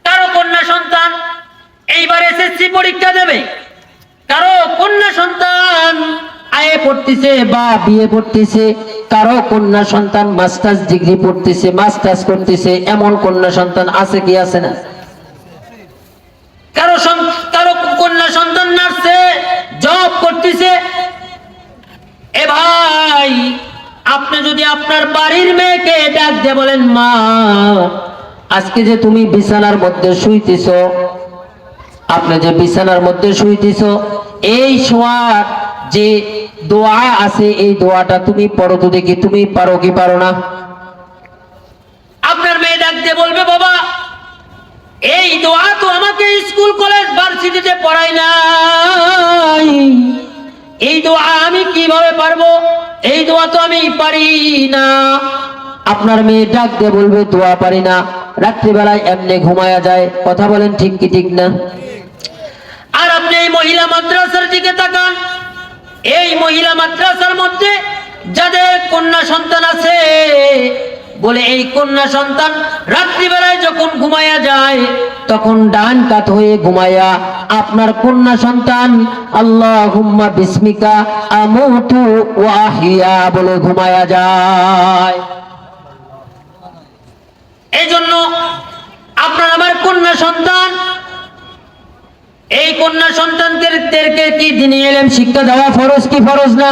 কারো কন্যা সন্তান এইবার এসএসসি পরীক্ষা দেবে, কারো কন্যা সন্তান আইএ পড়তেছে বা বিএ পড়তেছে, কারো কন্যা সন্তান মাস্টার্স ডিগ্রি পড়তেছে, মাস্টার্স করতেছে। এমন কন্যা সন্তান আছে কি আছে না? কারো কন্যা সন্তান নার্সে জব করতেছে। এ ভাই, আপনি যদি আপনার বাড়ির মেয়েকে ডাক দিয়ে বলেন, মা আজকে যে তুমি বিছানার মধ্যে শুইতেছ, আপনি যে বিছানার মধ্যে শুইতেছ, এই শোয়ার যে দোয়া আছে এই দোয়াটা তুমি পড়ো তো দেখি, তুমি পারো কি পারো না? আপনার মেয়ে ডাক দিয়ে বলবে, বাবা এই দোয়া তো আমাকে স্কুল কলেজ ভার্সিটিতে পড়ায় নাই, এই দোয়া আমি কিভাবে পারবো, এই দোয়া তো আমি পারি না। আপনার মেয়ে ডাক দিয়ে বলবে, দোয়া পারি না, রাত্রিবেলায় এমনি ঘুমায়া যায়। কথা বলেন ঠিক কি ঠিক না? আর আপনি এই মহিলা মাদ্রাসার দিকে তাকান, এই মহিলা মাদ্রাসার মধ্যে যাদের কন্যা সন্তান আছে, বলে এই কন্যা সন্তান রাত্রিবেলায় যখন ঘুমায়া যায় তখন ডান কাত হয়ে ঘুমায়া আপনার কন্যা সন্তান আল্লাহুম্মা বিসমিকা আমুতু ওয়া আহিয়া বলে ঘুমায়া যায়। এই জন্য আপনার আমার কন্যা সন্তান, এই কন্যা সন্তানদেরকে কি দ্বীনি ইলম শিক্ষা দেওয়া ফরজ কি ফরজ না?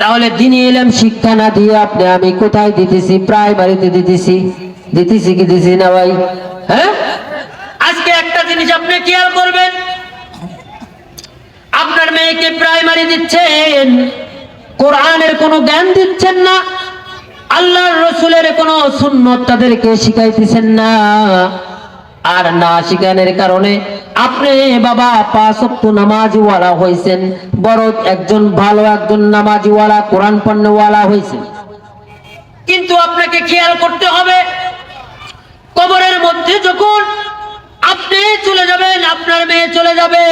তাহলে দ্বীনি ইলম শিক্ষা না দিয়ে আপনি আমি কোথায় দিতেছি? প্রাইমারিতে দিতেছি কি দিতেছি না ভাই? হ্যাঁ, আজকে একটা জিনিস আপনি খেয়াল করবেন, আপনার মেয়েকে প্রাইমারি দিচ্ছেন, কোরআনের কোনো জ্ঞান দিচ্ছেন না, আল্লাহর রাসূলের কোনো সুন্নাত তাদেরকে শিখাইতেছেন না। আর না শিখানোর কারণে আপনি বাবা 5 ওয়াক্ত নামাজওয়ালা হইছেন, বড় একজন ভালো একজন নামাজওয়ালা কোরআন পড়নেওয়ালা হইছেন, কিন্তু আপনাকে খেয়াল করতে হবে কবরের মধ্যে যখন আপনি চলে যাবেন, আপনার মেয়ে চলে যাবে,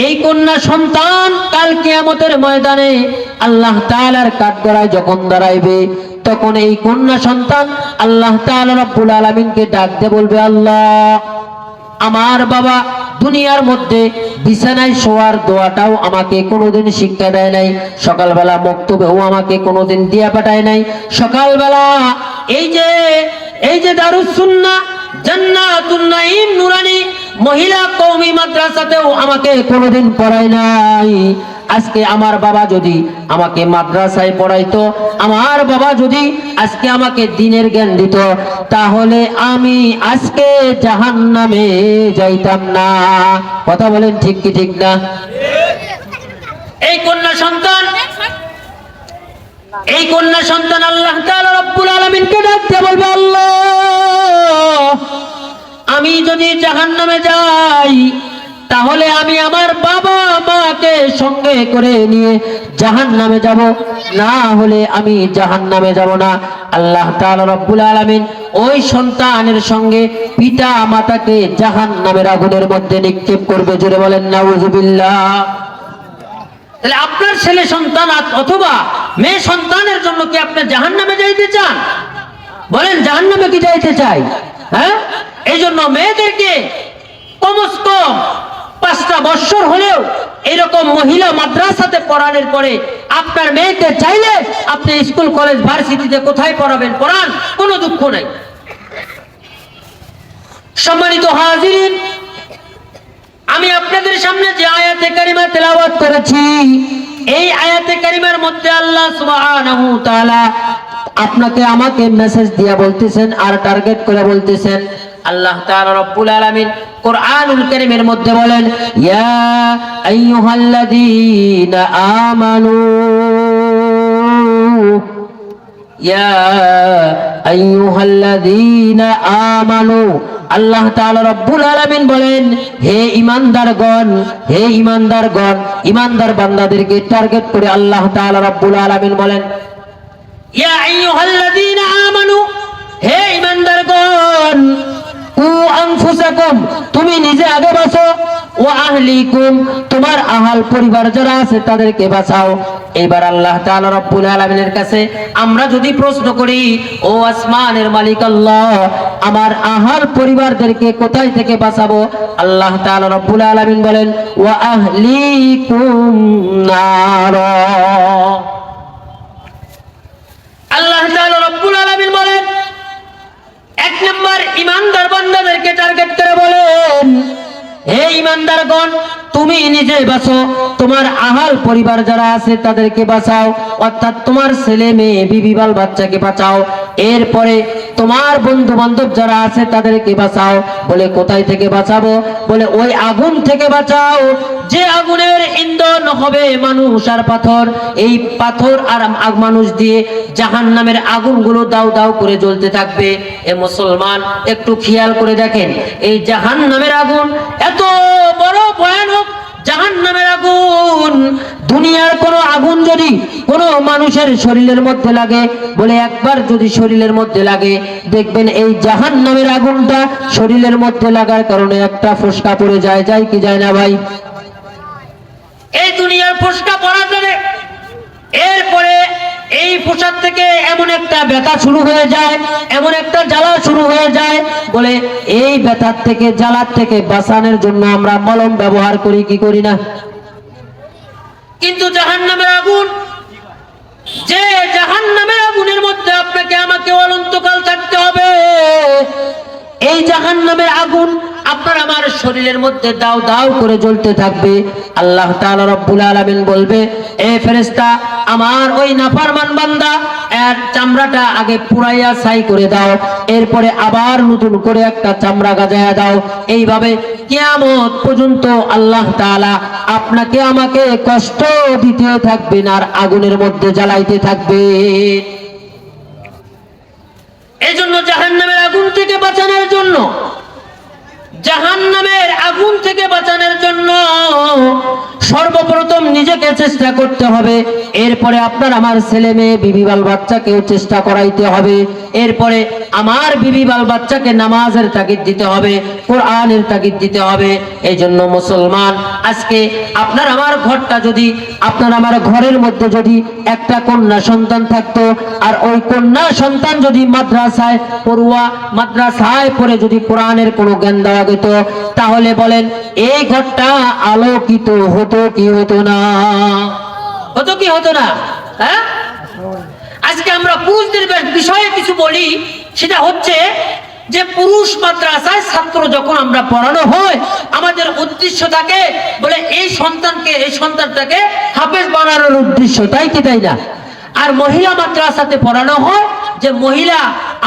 এই কন্যা সন্তান কাল কিয়ামতের ময়দানে আল্লাহ তাআলার কাঠগড়ায় যখন দাঁড়াইবে, তখন এই কন্যা সন্তান আল্লাহ তাআলা রব্বুল আলামিনকে ডাক দিয়ে বলবে, আল্লাহ আমার বাবা দুনিয়ার মধ্যে বিছানায় শোয়ার দোয়াটাও আমাকে কোনোদিন শিক্ষা দেয় নাই, সকালবেলা মক্তবেও আমাকে কোনোদিন দিয়া পাঠায় নাই, সকালবেলা এই যে দারুস সুন্নাহ জান্নাতুন নাঈম নুরানি মহিলা কওমি মাদ্রাসাতেও আমাকে কোনোদিন পড়ায় নাই। আজকে আমার বাবা যদি আমাকে মাদ্রাসায় পড়াইতো, আমার বাবা যদি আজকে আমাকে দ্বীনের জ্ঞান দিত, তাহলে আমি আজকে জাহান্নামে যাইতাম না। কথা বলেন ঠিক কি ঠিক না? এই কন্যা সন্তান আল্লাহ তাআলা রব্বুল আলামিনকে ডাকতে বলবে, আল্লাহ আমি যদি জাহান্নামে যাই তাহলে আমি আমার বাবা মাকে সঙ্গে করে নিয়ে জাহান্নামে যাব, না হলে আমি জাহান্নামে যাব না। আল্লাহ তাআলা রব্বুল আলামিন ওই সন্তানের সঙ্গে পিতা মাতাকে জাহান্নামের আগুনের মধ্যে নিক্ষেপ করবে। জোরে বলেন নাউযুবিল্লাহ। তাহলে আপনার ছেলে সন্তান অথবা মেয়ে সন্তানের জন্য কি আপনি জাহান্নামে যাইতে চান? বলেন, জাহান্নামে কি যাইতে চাই? হ্যাঁ, এই জন্য মেয়েদেরকে কমসে কম 5টা বছর হলেও এরকম মহিলা মাদ্রাসাতে পড়ানোর পরে আপনার মেয়েকে চাইলে আপনি স্কুল কলেজ ভার্সিটিতে কোথায় পড়াবেন, পড়ান, কোনো দুঃখ নাই। সম্মানিত হাজিরিন, আমি আপনাদের সামনে যে আয়াতে কারিমা তেলাওয়াত করেছি, এই আয়াতে কারিমার মধ্যে আল্লাহ সুবহানাহু ওয়া তাআলা আপনাকে আমাকে মেসেজ দিয়া বলতেছেন আর টার্গেট করে বলতেছেন। আল্লাহ তাআলা রব্বুল আলামিন কোরআনুল কারীমের মধ্যে বলেন, ইয়া আইয়ুহাল্লাযীনা আমানু, ইয়া আইয়ুহাল্লাযীনা আমানু। আল্লাহ তাআলা রব্বুল আলামিন বলেন, হে ঈমানদারগণ, হে ঈমানদারগণ, ঈমানদার বান্দাদেরকে টার্গেট করে আল্লাহ তাআলা রব্বুল আলামিন বলেন, ইয়া আইয়ুহাল্লাযীনা আমানু, হে ঈমানদারগণ, কু আনফুসাকুম, তুমি নিজে আগে বাঁচো, ওয়া আহলিকুম, তোমার আহাল পরিবার যারা আছে তাদেরকে বাঁচাও। এবার আল্লাহ তাআলা রব্বুল আলামিনের কাছে আমরা যদি প্রশ্ন করি, ও আসমানের মালিক আল্লাহ, আমার আহাল পরিবারদেরকে কোথায় থেকে বাঁচাবো? আল্লাহ তাআলা রব্বুল আলামিন বলেন, ওয়া আহলিকুম নার। আল্লাহ তাআলা রব্বুল আলামিন বলেন, এক নম্বর ঈমানদার বান্দাদেরকে টার্গেট করে বলেন, হে ঈমানদারগণ, তুমি নিজে বাঁচো, তোমার আহাল পরিবার যারা আছে তাদেরকে বাঁচাও, অর্থাৎ তোমার ছেলে মেয়ে বিবি বাল বাচ্চাকে বাঁচাও। এরপরে তোমার বন্ধু বান্ধব যারা আছে তাদেরকে বাঁচাও। বলে কোথায় থেকে বাঁচাবো? বলে ওই আগুন থেকে বাঁচাও যে আগুনের ইন্ধন হবে মানুষ আর পাথর। এই পাথর আর মানুষ দিয়ে জাহান্নামের আগুনগুলো দাউ দাউ করে জ্বলতে থাকবে। এ মুসলমান, একটু খেয়াল করে দেখেন, এই জাহান্নামের আগুন এত বড় ভয়ানক জাহান্নামের আগুন। দুনিয়ার কোন আগুন যদি কোন মানুষের শরীরের মধ্যে লাগে, বলে একবার যদি শরীরের মধ্যে লাগে, দেখবেন এই জাহান্নামের আগুনটা শরীরের মধ্যে লাগার কারণে একটা ফোসকা পড়ে যায়, যায় কি যায় না ভাই? এই দুনিয়ার ফোসকা পড়া যাবে, এরপরে এই পোশাক থেকে এমন একটা ব্যথা শুরু হয়ে যায়, এমন একটা জ্বালা শুরু হয়ে যায়। বলে এই ব্যথার থেকে, জ্বালার থেকে বাঁচানোর জন্য আমরা মলম ব্যবহার করি কি করি না? কিন্তু জাহান্নামের আগুন, যে জাহান্নামের আগুনের মধ্যে আপনাকে আমাকে অনন্তকাল থাকতে হবে, এই জাহান্নামের আগুন আপনার আমার শরীরের মধ্যে দাও দাও করে জ্বলতে থাকবে। আল্লাহ তাআলা রব্বুল আলামিন বলবে, এ ফেরেশতা, আমার ওই নাফরমান বান্দা এর চামড়াটা আগে পুরাইয়া ছাই করে দাও, এরপরে আবার নতুন করে একটা চামড়া গাজায়া দাও। এইভাবে কিয়ামত পর্যন্ত আল্লাহ তাআলা আপনাকে আমাকে কষ্ট দিতে থাকবেন আর আগুনের মধ্যে জ্বালাইতে থাকবে। এই জন্য জাহান্নামের আগুন থেকে বাঁচানোর জন্য, জাহান্নামের আগুন থেকে বাঁচানোর জন্য সর্বপ্রথম নিজেকে চেষ্টা করতে হবে, এরপরে আপনার আমার ছেলে মেয়ে বিবি বাল বাচ্চাকেও চেষ্টা করাইতে হবে, এরপরে আমার বিবি বাল বাচ্চাকে নামাজের তাগিদ দিতে হবে, কোরআনের তাগিদ দিতে হবে। এই জন্য মুসলমান, আজকে আপনার আমার ঘরটা যদি, আপনার আমার ঘরের মধ্যে যদি একটা কন্যা সন্তান থাকতো, আর ওই কন্যা সন্তান যদি মাদ্রাসায় পড়ুয়া, মাদ্রাসায় পড়ে যদি কোরআনের কোনো জ্ঞান দেওয়া যেত, তাহলে বলেন এই ঘরটা আলোকিত হতো কি হতো না? হতো কি হতো না? হ্যাঁ, আজকে আমরা পুরুষদের বিষয়ে কিছু বলি, সেটা হচ্ছে যে পুরুষ মাদ্রাসায় ছাত্র যখন আমরা পড়ানো হয়, আমাদের উদ্দেশ্য থাকে বলে এই সন্তানকে, এই সন্তানটাকে হাফেজ বানানোর উদ্দেশ্য, তাই কি তাই না? আর মহিলা মাদ্রাসাতে পড়ানো হয় যে মহিলা,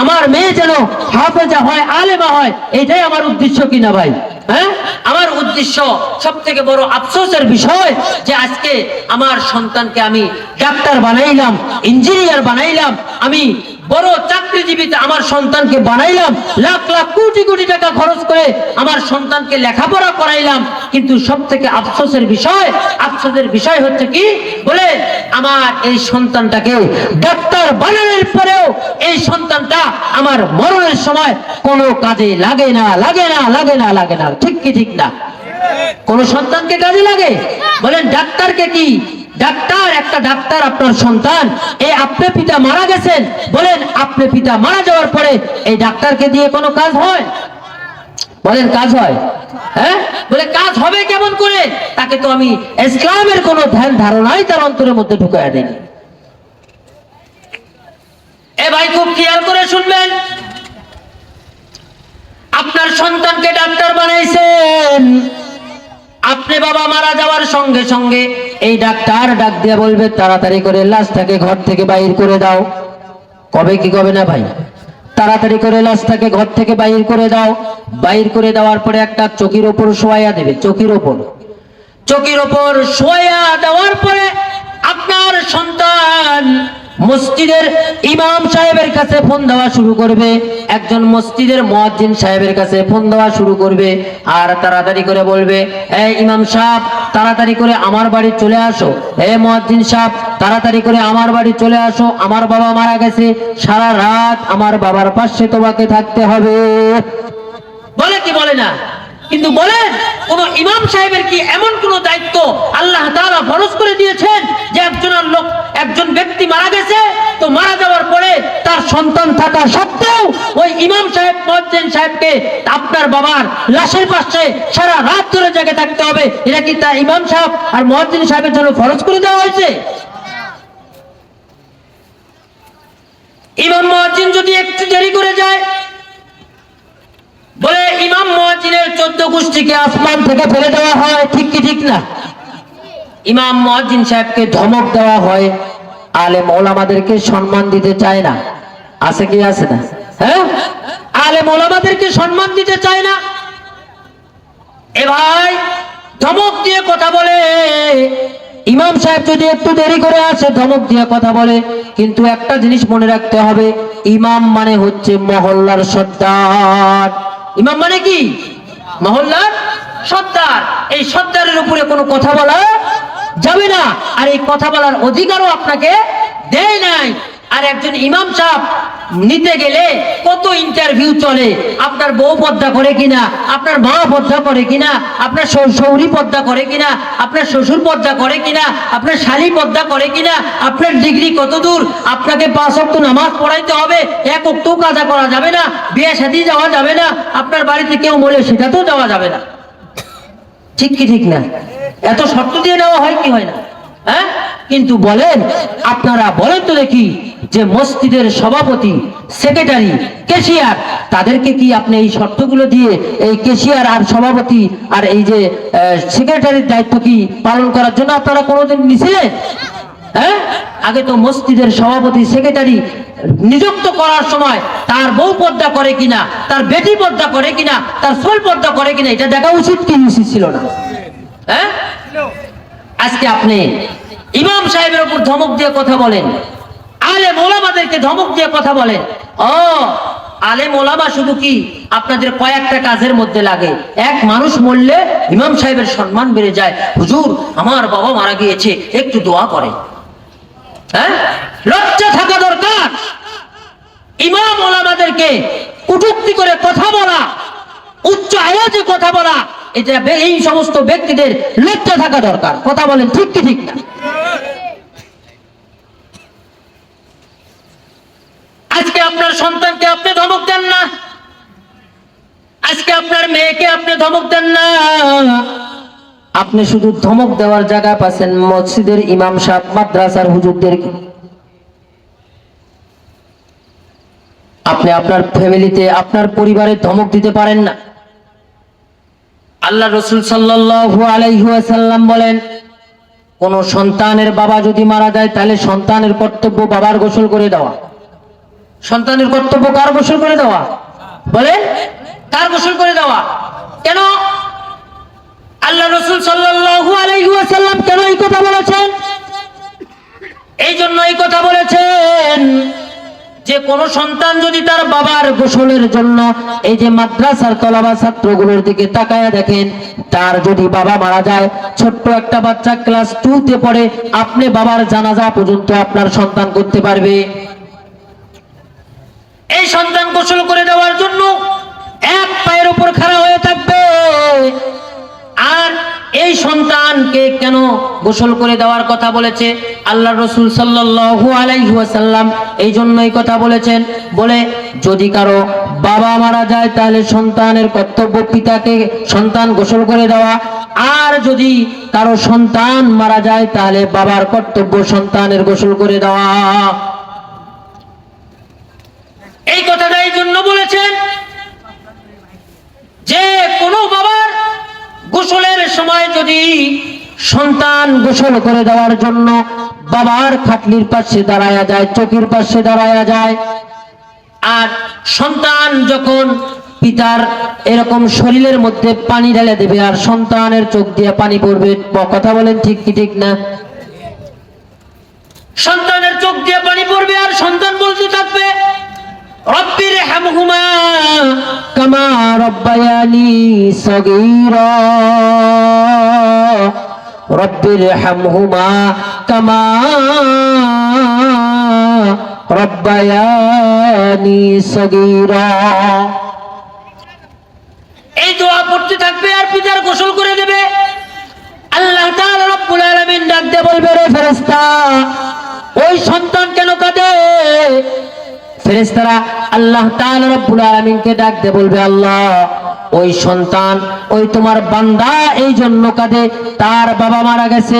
আমার মেয়ে যেন হাফেজা হয়, আলেমা হয়, এটাই আমার উদ্দেশ্য কিনা ভাই? হ্যাঁ, আমার উদ্দেশ্য। সব থেকে বড় আফসোসের বিষয় যে আজকে আমার সন্তানকে আমি ডাক্তার বানাইলাম, ইঞ্জিনিয়ার বানাইলাম, আমি বড় চাকরিজীবীতে আমার সন্তানকে বানাইলাম, লাখ লাখ কোটি কোটি টাকা খরচ করে আমার সন্তানকে লেখাপড়া করাইলাম, কিন্তু সব থেকে আফসোসের বিষয় হচ্ছে কি, বলে আমার এই সন্তানটাকে ডাক্তার বানানোর পরেও এই সন্তানটা আমার মরণের সময় কোনো কাজে লাগে না, লাগে না, লাগে না, লাগে না। ঠিক কি ঠিক না? কোন সন্তানকে কাজে লাগে? বলেন ডাক্তারকে কি, ডাক্তার, একটা ডাক্তার আপনার সন্তান, এই আপনি পিতা মারা গেছেন, বলেন আপনি পিতা মারা যাওয়ার পরে এই ডাক্তারকে দিয়ে কোনো কাজ হয়? বলেন কাজ হয়? হ্যাঁ, বলে কাজ হবে কেমন করে? তাকে তো আমি ইসলামের কোনো ধ্যান ধারণাই তার অন্তরের মধ্যে ঢুকাইয়া দেয়নি। এ ভাই, খুব খেয়াল করে শুনবেন, আপনার সন্তানকে ডাক্তার বানাইছেন, আপনি বাবা মারা যাওয়ার সঙ্গে সঙ্গে এই ডাক্তার ডাক দিয়ে বলবে তাড়াতাড়ি করে লাশটাকে ঘর থেকে বাইর করে দাও। কবে কি কবে না ভাই? তাড়াতাড়ি করে লাশটাকে ঘর থেকে বাইর করে দাও। বাইর করে দেওয়ার পরে একটা চকির ওপর শোয়া দেবে, চকির ওপর শোয়া দেওয়ার পরে আপনার সন্তান মসজিদের ইমাম সাহেবের কাছে ফোন দেওয়া শুরু করবে, একজন মসজিদের মুয়াজ্জিন সাহেবের কাছে ফোন দেওয়া শুরু করবে, আর তাড়াতাড়ি করে বলবে, এই ইমাম সাহেব তাড়াতাড়ি করে আমার বাড়ি চলে আসো, হে মুয়াজ্জিন সাহেব তাড়াতাড়ি করে আমার বাড়ি চলে আসো, আমার বাবা মারা গেছে, সারা রাত আমার বাবার পাশে তোমাকে থাকতে হবে। বলে কি বলে না? কিন্তু বলেন কোন ইমাম সাহেবের কি এমন কোন দায়িত্ব আল্লাহ তাআলা ফরজ করে দিয়েছেন যে একজন ব্যক্তি মারা গেছে, তো মারা যাওয়ার পরে তার সন্তান থাকা সত্ত্বেও ওই ইমাম সাহেব মুয়াজ্জিন সাহেবকে আপনার বাবার লাশের পাশে সারা রাত ধরে জেগে থাকতে হবে? এটা কি তা ইমাম সাহেব আর মুয়াজ্জিন সাহেবের জন্য ফরজ করে দেওয়া হয়েছে? ইমাম মুয়াজ্জিন যদি একটু দেরি করে যায়, বলে ইমাম মুয়াজ্জিনের 14 গোষ্ঠীকে আসমান থেকে ফেলে দেওয়া হয়, ঠিক কি ঠিক না? ইমাম মুয়াজ্জিন সাহেবকে ধমক দেওয়া হয়, আলেম ওলামাদেরকে সম্মান দিতে চায় না, আছে কি আছে না? হ্যাঁ, আলেম ওলামাদেরকে সম্মান দিতে চায় না। এ ভাই, ধমক দিয়ে কথা বলে। ইমাম সাহেব যদি একটু দেরি করে আসে, ধমক দিয়ে কথা বলে, কিন্তু একটা জিনিস মনে রাখতে হবে, ইমাম মানে হচ্ছে মহল্লার সর্দার। ইমাম মানে কি? মহল্লার সর্দার। এই সর্দারের উপরে কোনো কথা বলা যাবে না, আর এই কথা বলার অধিকারও আপনাকে দেয় নাই। আর একজন ইমাম সাহেব নিতে গেলে কত ইন্টারভিউ চলে, আপনার বউ পর্দা করে কিনা, আপনার মা পর্দা করে কিনা, আপনার শৌরি পর্দা করে কিনা, আপনার শ্বশুর পর্দা করে কিনা, আপনার শালী পর্দা করে কিনা, আপনার ডিগ্রি কত দূর, আপনাকে 5 ওয়াক্ত নামাজ পড়াইতে হবে, 1 ওয়াক্তও কাজা করা যাবে না, বিয়ে শাদী যাওয়া যাবে না, আপনার বাড়িতে কেউ মরে সেটাতেও যাওয়া যাবে না, ঠিক কি ঠিক না? এত শর্ত দিয়ে নেওয়া হয় কি হয় না? হ্যাঁ, কিন্তু বলেন আপনারা বলেন তো দেখি, যে মসজিদের সভাপতি, সেক্রেটারি, ক্যাশিয়ার, তাদেরকে কি আপনি এই শর্তগুলো দিয়ে এই ক্যাশিয়ার আর সভাপতি আর এই যে সেক্রেটারির দায়িত্ব কি পালন করার জন্য আপনারা কোনোদিন নিছিলেন? হ্যাঁ, আগে তো মসজিদের সভাপতি, সেক্রেটারি নিযুক্ত করার সময় তার বউ পর্দা করে কিনা, তার বেটি পর্দা করে কিনা, তার সোল পর্দা করে কিনা, এটা দেখা উচিত কি উচিত ছিল না? হ্যাঁ, আজকে আপনি ইমাম সাহেবের উপর ধমক দিয়ে কথা বলেন, আলেম ওলামাদেরকে ধমক দিয়ে কথা বলেন। ও আলেম ওলামা শুধু কি আপনাদের কয়েকটা কাজের মধ্যে লাগে? এক মানুষ মরলে ইমাম সাহেবের সম্মান বেড়ে যায়, হুজুর আমার বাবা মারা গিয়েছে, একটু দোয়া করে। হ্যাঁ, লজ্জা থাকা দরকার। ইমাম ওলামাদেরকে কটূক্তি করে কথা বলা, উচ্চ আওয়াজে কথা বলা, এটা এই সমস্ত ব্যক্তিদের লজ্জা থাকা দরকার। কথা বলেন ঠিক কি ঠিক না? আজকে আপনার সন্তানকে আপনি ধমক দেন না, আজকে আপনার মেয়েকে আপনি ধমক দেন না, আপনি শুধু ধমক দেওয়ার জায়গা পাচ্ছেন মসজিদের ইমাম সাহেব, মাদ্রাসার হুজুরদেরকে। আপনি আপনার ফ্যামিলিতে, আপনার পরিবারে ধমক দিতে পারেন না। আল্লাহ রাসূল সাল্লাল্লাহু আলাইহি ওয়াসাল্লাম বলেন, কোন সন্তানের বাবা যদি মারা যায়, তাহলে সন্তানের কর্তব্য বাবার গোসল করে দেওয়া। সন্তানের কর্তব্য কার গোসল করে দেওয়া? বলেন, কার গোসল করে দেওয়া? কেন আল্লাহ রাসূল সাল্লাল্লাহু আলাইহি ওয়াসাল্লাম কেন এই কথা বলেছেন? এই জন্য এই কথা বলেছেন যে কোন সন্তান যদি তার বাবার গোসলের জন্য, এই যে মাদ্রাসার তলাবা ছাত্রগুলোর দিকে তাকায়া দেখেন, তার যদি বাবা মারা যায়, ছোট্ট একটা বাচ্চা ক্লাস 2 তে পড়ে, আপনি বাবার জানাজা পর্যন্ত আপনার সন্তান করতে পারবে। এই সন্তান গোসল করে দেওয়ার জন্য এক পায়ের উপর খাড়া হয়ে থাকবে। আর এই সন্তানকে কেন গোসল করে দেওয়ার কথা বলেছে আল্লাহ রাসূল সাল্লাল্লাহু আলাইহি ওয়াসাল্লাম? এই জন্যই কথা বলেছেন, বলে যদি কারো বাবা মারা যায়, তাহলে সন্তানের কর্তব্য পিতাকে সন্তান গোসল করে দেওয়া, আর যদি কারো সন্তান মারা যায়, তাহলে বাবার কর্তব্য সন্তানের গোসল করে দেওয়া। এই কথাটা এই জন্য বলেছেন যে কোন বাবার গোসলের সময় যদি সন্তান গোসল করে দেওয়ার জন্য বাবার খাটলির পাশে দাঁড়ায়া যায়, চোখের পাশে দাঁড়ায়া যায়, আর সন্তান যখন পিতার এরকম শরীরের মধ্যে পানি ঢেলে দেবে, আর সন্তানের চোখ দিয়ে পানি পড়বে, কথা বলেন ঠিক কি ঠিক না? সন্তানের চোখ দিয়ে পানি পড়বে, আর সন্তান বলতে থাকবে, রব্বির হামহুমা কামা রব্বায়ানি সগীরা, রব্বির হামহুমা কামা রব্বায়ানি সগীরা। এই দোয়া পড়তে থাকবে আর পিতার গোসল করে দেবে। আল্লাহ তাআলা রব্বুল আলামিন ডাক দিয়ে বলবে, রে ফেরেশতা, ওই সন্তান কেন কাঁদে? ফেরেশতারা আল্লাহ তাআলা রব্বুল আলামিনকে ডাক দিয়ে বলবে, আল্লাহ, ওই সন্তান, ওই তোমার বান্দা এই জন্য কাঁদে, তার বাবা মারা গেছে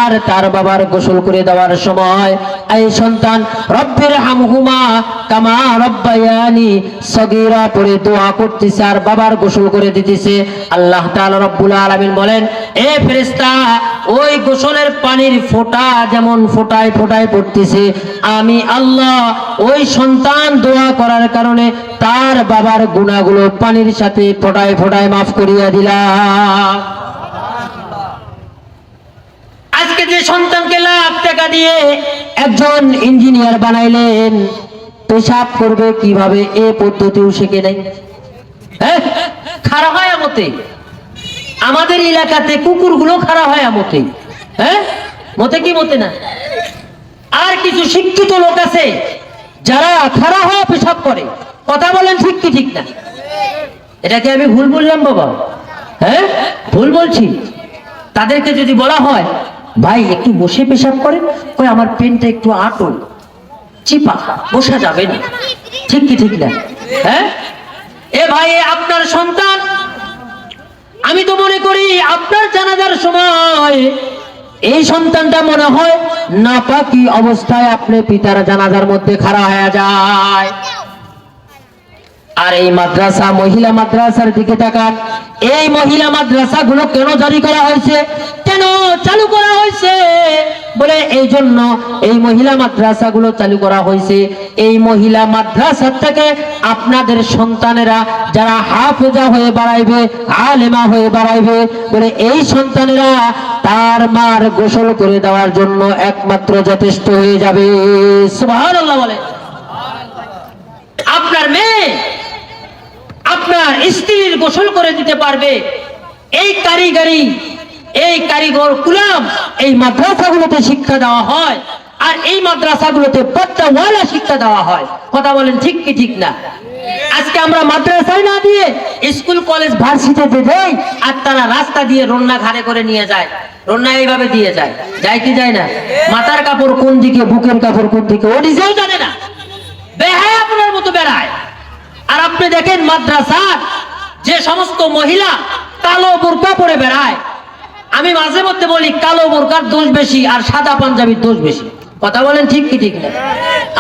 আর তার বাবার গোসল করে দেওয়ার সময় এই সন্তান রব্বির হামহুমা কামা রব্বায়ানি সগীরা পড়ে দোয়া করতেছে আর বাবার গোসল করে দিতেছে। আল্লাহ তাআলা রব্বুল আলামিন বলেন, এ ফেরেশতা, ওই গোসলের পানির ফোঁটা যেমন ফোঁটায় ফোঁটায় পড়তেছে, আমি আল্লাহ ওই সন্তান দোয়া করার কারণে তার বাবার গুনাহগুলো পানির সাথে ফোঁটায় ফোঁটায় মাফ করিয়া দিলাম। আজকে যে সন্তানকে লাখ টাকা দিয়ে একজন ইঞ্জিনিয়ার বানাইলেন, পেশাব করবে কিভাবে এ পদ্ধতিও শিখে নেই। হ্যাঁ, খারাপ হয় আমতে। আমাদের এলাকাতে কুকুরগুলো খারাপ হয় আমতে। হ্যাঁ, মতে কি মতে না। আর কিছু শিক্ষিত লোক আছে যারা খারাপ হয় পেশাব করে। কথা বলেন ঠিক কি ঠিক না? এটাকে আমি ভুল বললাম বাবা? হ্যাঁ, ভুল বলছি। তাদেরকে যদি বলা হয়, ভাই একটু বসে পেশাব করেন, কই আমার পেনটা একটু আটো, চিপা, বসা যাবে না। ঠিক কি ঠিক না? হ্যাঁ, এ ভাই, আপনার সন্তান, আমি তো মনে করি আপনার জানাজার সময় এই সন্তানটা মনে হয় নাপাকি অবস্থায় আপনি পিতার জানাজার মধ্যে খাড়া হয়ে যায়। আর এই মাদ্রাসা, মহিলা মাদ্রাসার দিকে তাকান। এই মহিলা মাদ্রাসা গুলো কেন জারি করা হয়েছে, কেন চালু করা হয়েছে? বলে এই জন্য এই মহিলা মাদ্রাসা গুলো চালু করা হয়েছে, এই মহিলা মাদ্রাসা থেকে আপনাদের সন্তানেরা যারা হাফেজা হয়ে বাড়াইবে, আলেমা হয়ে বাড়াইবে, বলে এই সন্তানেরা তার মার গোসল করে দেওয়ার জন্য একমাত্র যথেষ্ট হয়ে যাবে। সুবহানাল্লাহ বলে। আপনার মেয়ে আপনার স্ত্রীর গোসল করে দিতে পারবে, এই কারিগরি, এই কারিগর কুলাম এই মাদ্রাসাগুলোতে শিক্ষা দেওয়া হয়। আর এই মাদ্রাসাগুলোতে পর্দাওয়ালা শিক্ষা দেওয়া হয়। কথা বলেন ঠিক কি ঠিক না? আজকে আমরা মাদ্রাসায় না দিয়ে স্কুল কলেজ ভার্সিটিতে দেই, আর তারা রাস্তা দিয়ে রন্না ঘাড়ে করে নিয়ে যায়। রন্না এইভাবে দিয়ে যায়, যায় কি যায় না? মাথার কাপড় কোন দিকে, বুকের কাপড় কোন দিকে, ও নিজেও জানে না, বেহায়া আপনার মতো বেড়ায়। আর আপনি দেখেন মাদ্রাসার যে সমস্ত মহিলা কালো বোরকা পরে বেড়ায়, আমি মাঝে মধ্যে বলি কালো বোরকার দোষ বেশি আর সাদা পাঞ্জাবির দোষ বেশি। কথা বলেন ঠিক কি ঠিক না?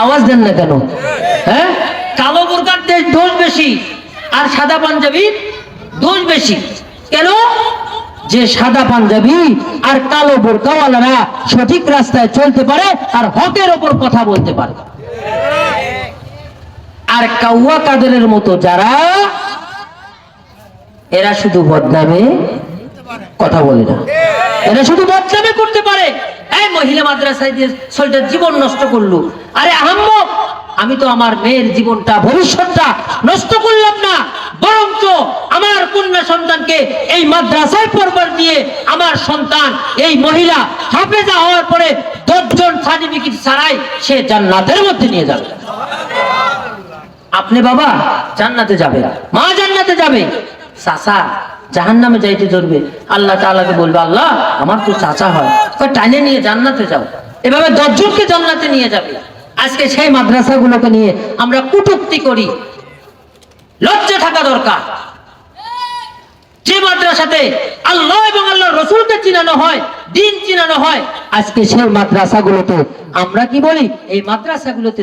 আওয়াজ দেন না কেন? হ্যাঁ, কালো বোরকার দোষ বেশি আর সাদা পাঞ্জাবির দোষ বেশি। কেন? যে সাদা পাঞ্জাবি আর কালো বোরকাওয়ালারা সঠিক রাস্তায় চলতে পারে আর হকের ওপর কথা বলতে পারে। আর কাউয়া কাদেরের মতো যারা, এরা শুধু বদনামে কথা বলে না, এরা শুধু বদনামে করতে পারে। এই মহিলা মাদ্রাসায় দিয়ে ছেলেটার জীবন নষ্ট করলো। আরে আহাম্মক, আমি তো আমার মেয়ের জীবনটা, ভবিষ্যৎটা নষ্ট করলাম না, বরঞ্চ আমার কন্যা সন্তানকে এই মাদ্রাসায় পড়বার দিয়ে আমার সন্তান, এই মহিলা হাফেজা হওয়ার পরে 10 জন সার্টিফিকেট ছাড়াই সে জান্নাতের মধ্যে নিয়ে যাবে। আপনি বাবা জান্নাতে যাবে, মা জান্নাতে যাবে, চাচা জাহান্নামে যাইতে ধরবে। আল্লাহ তাআলাকে বলবে, আল্লাহ আমার তো চাচা হয়, টাইনে নিয়ে জান্নাতে যাও। এভাবে 10 জনকে জান্নাতে নিয়ে যাবে। আজকে সেই মাদ্রাসাগুলোকে নিয়ে আমরা কটূক্তি করি, লজ্জা থাকা দরকার। যে মাদ্রাসাতে আল্লাহ এবং আল্লাহর রাসূলকে চিনানো হয়, দ্বীন চিনানো হয়, আজকে সেই মাদ্রাসাগুলোতে আমরা কি বলি, এই মাদ্রাসাগুলোতে